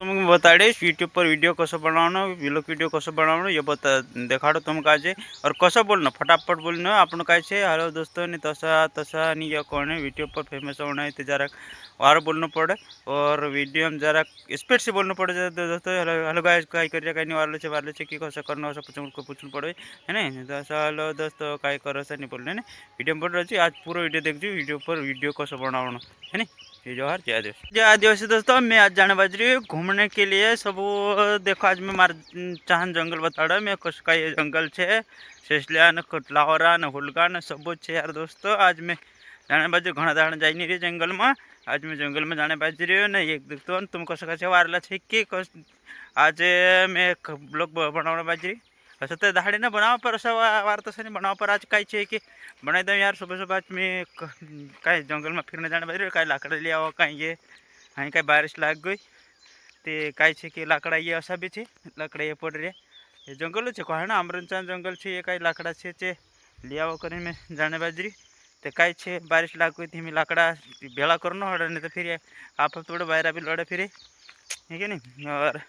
तुमको बताड़ीश यूट्यूब पर वीडियो कसं बनवणं व्लॉग वीडियो कसं बनवणं हे बता देखाडो तुमको आज और कसं बोलणं फटाफट बोलणं आपण काय छे हेलो दोस्तों ने तसा तसा नहीं या कौन है यूट्यूब पर फेमस होना है तो जरा और बोलना पड़े और वीडियो में जरा स्पीड से बोलना पड़े दोस्तों हेलो हेलो गाइस काय कर रहे नहीं वाले छे कि कसं करणं असं पूछून पड़े है नहीं तसा हेलो दोस्तों काय कर असं नहीं बोलने वीडियो में बोल रही आज पूरा वीडियो देखिए वीडियो पर वीडियो कसं बनवणं है नहीं ये जोहार जय आदिवासी दोस्तों मैं आज जाने बाज रही घूमने के लिए सब देखो आज मैं मार चाहन जंगल बता रहा मैं कुछ का ये जंगल छे शेषलिया ने लाहौरा ने हुलगा ने सब छे यार दोस्तों आज मैं जाने बाजू घना दाण जाई नहीं रही जंगल में आज मैं जंगल में जाने बाज रही हूँ ने एक देखते हो तुम कसं कसे वारला छे कि आज मैं ब्लॉग बनावना बाज रही असं तर दहाडी न बनाव पर असं वार तसं नाही बनाव पर आज काय छे कि बनाई दऊँ यार सुबह सुबह आज मैं काय जंगल में फिरने जाने बाज रही काय लाकड़ा ले आओ कहीं ये हाँ कहीं बारिश लाग गई ते काय छे कि लाकड़ा ये असा भी छे लाकड़ा ये पड़ रहे ये जंगल छे कहे ना आमरनचा जंगल छे ये कई लाकड़ा छे चे ले आओ कर मैं जाने बाजरी ते काय छे बारिश लाग गई थी मैं लाकड़ा भेड़ा करना हड़े नहीं तो फिर आप थोड़े बाहर भी लड़े फिर ठीक है नहीं और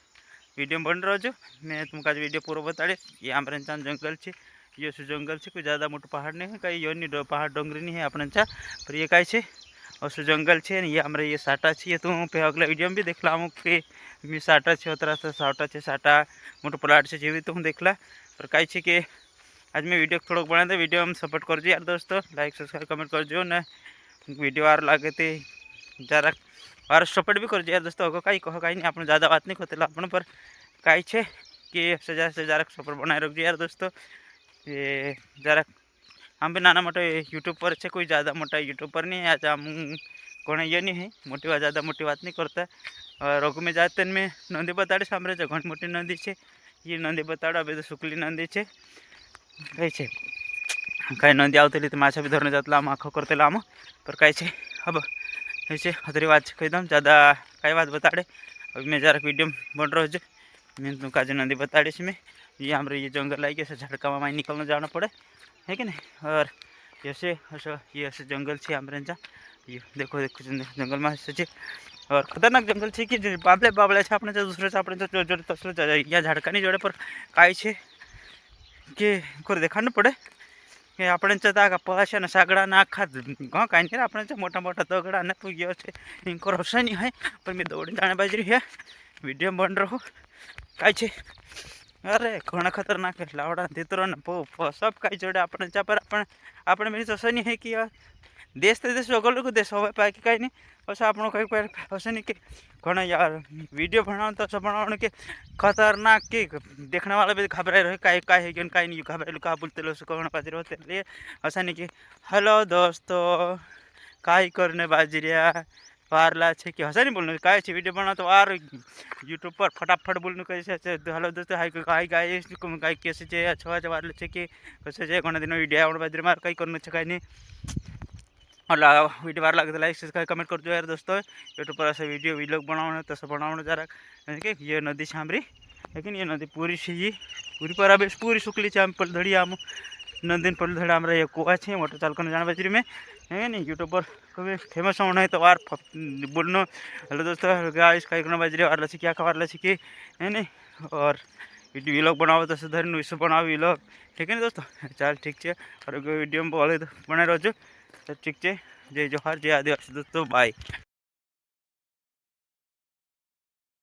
वीडियो बन रहा जो मैं तुमको आज वीडियो पूरा बता ये आमरनचा जंगल छे ये जंगल छे कोई ज़्यादा मोटो पहाड़ नहीं है कहीं यो नहीं पहाड़ डोंगरी नहीं है अपने पर ये काय छे और जंगल छे ये हमारे ये साटा छे तो पे अगला वीडियो में भी देखला अमुक पे मी साटा छे उतरा साटा छे साटा मोटो प्लाट छे जेवी तो हम देखला पर काय छे कि आज मैं वीडियो थोड़ा बना दे वीडियो में सपोर्ट करजो यार दोस्तों लाइक सब्सक्राइब कमेंट करजो ने वीडियो आर लगे तो जरा और सपोर्ट भी करजो यार दोस्तों अगर कहीं कहो कहीं नहीं आपने ज़्यादा बात नहीं करते अपन पर कई छे कि से जरा सपोर्ट बनाए रखो यार दोस्तों ये जरा हम भी नाना मोटा यूट्यूब पर छे कोई ज़्यादा मोटा यूट्यूब पर नहीं है आज हम कोण ये नहीं है मोटी बात ज़्यादा मोटी बात नहीं करता और रघु में जाते मैं नदी बताड़े सामने घनी मोटी नदी है ये नदी बताड़ो अभी तो सुकली नदी है कई छे कई नदी आवती तो माछा भी धरने जाता आम आखो करते आम पर कई छे अब ऐसे हतरी बात कही दम ज़्यादा कई बात बताड़े अभी मैं जरा वीडियो बन रहा हूँ मैं तुमको आज नदी बताड़ीश मैं ये हमारे ये जंगल आई गए झटका में निकलना जाना पड़े है कि नहीं और ऐसे ऐसा ये ऐसे जंगल छे आमरनचा ये देखो देखो जंगल में ऐसे और खतरनाक जंगल छे कि बाबले बाबले छे अपने दूसरे से अपने जोड़े तसले या झाड़कानी जोड़े पर काय छे कि कोई देखाड़ू पड़े कि अपने का पशा ने सागड़ा ने आखा घ कहीं नहीं अपने मोटा मोटा दगड़ा ने तो ये इनको रसा नहीं है पर मैं दौड़ी जाने बाज रही है वीडियो बन रहा काय छे अरे घना खतरनाक है लावड़ा तीतरो ने सब कई जोड़े अपने पर अपने मेरी तो नहीं है कि यार देश तो देश अगल को देश हो पाए कहीं नहीं बस आप कहीं ऐसा नहीं कि घना यार वीडियो बनाओ तो सब बनाओ कि खतरनाक कि देखने वाला भी घबराए रहे कहीं कहीं है कहीं नहीं घबराए कहा बोलते लो कहना बाजरी होते लिए ऐसा नहीं कि हेलो दोस्तों कहीं करने बाजरिया वारला छे कि हसा नहीं बोलना काय छे वीडियो बना तो आर यूट्यूब पर फटाफट बोलने कैसे हेलो दोस्तों हाई हाई गाय गाय कैसे छे अच्छा वारले छे कि कैसे छे घना दिन वीडियो आवड़ बाजरी मार कहीं करने छे कहीं नहीं और वीडियो बार लगे तो लाइक सब्सक्राइब कमेंट कर दो यार दोस्तों यूट्यूब पर ऐसे वीडियो व्लॉग बनाओ तैसे बनाओ जरा कि ये नदी छामरी लेकिन ये नदी पूरी सी ये पूरी पर अभी पूरी सुकली छे पल धड़ी आम नदी पल धड़ी हमारा ये कुआ छे मोटर चाल कर जाना बजरी में है नहीं यूट्यूब पर कभी फेमस होना है तो वार बोलना हेलो दोस्तों गाइस कहीं करना बजरी वारला छे क्या वारला छे कि है नहीं और वीडियो व्लॉग बनाओ तो धरी वैसे बनाओ व्लॉग ठीक है ना दोस्तों चल ठीक है और वीडियो में बोले तो बने रहो तो ठीक है जय जोहार जय आदिवासी दोस्तों बाय।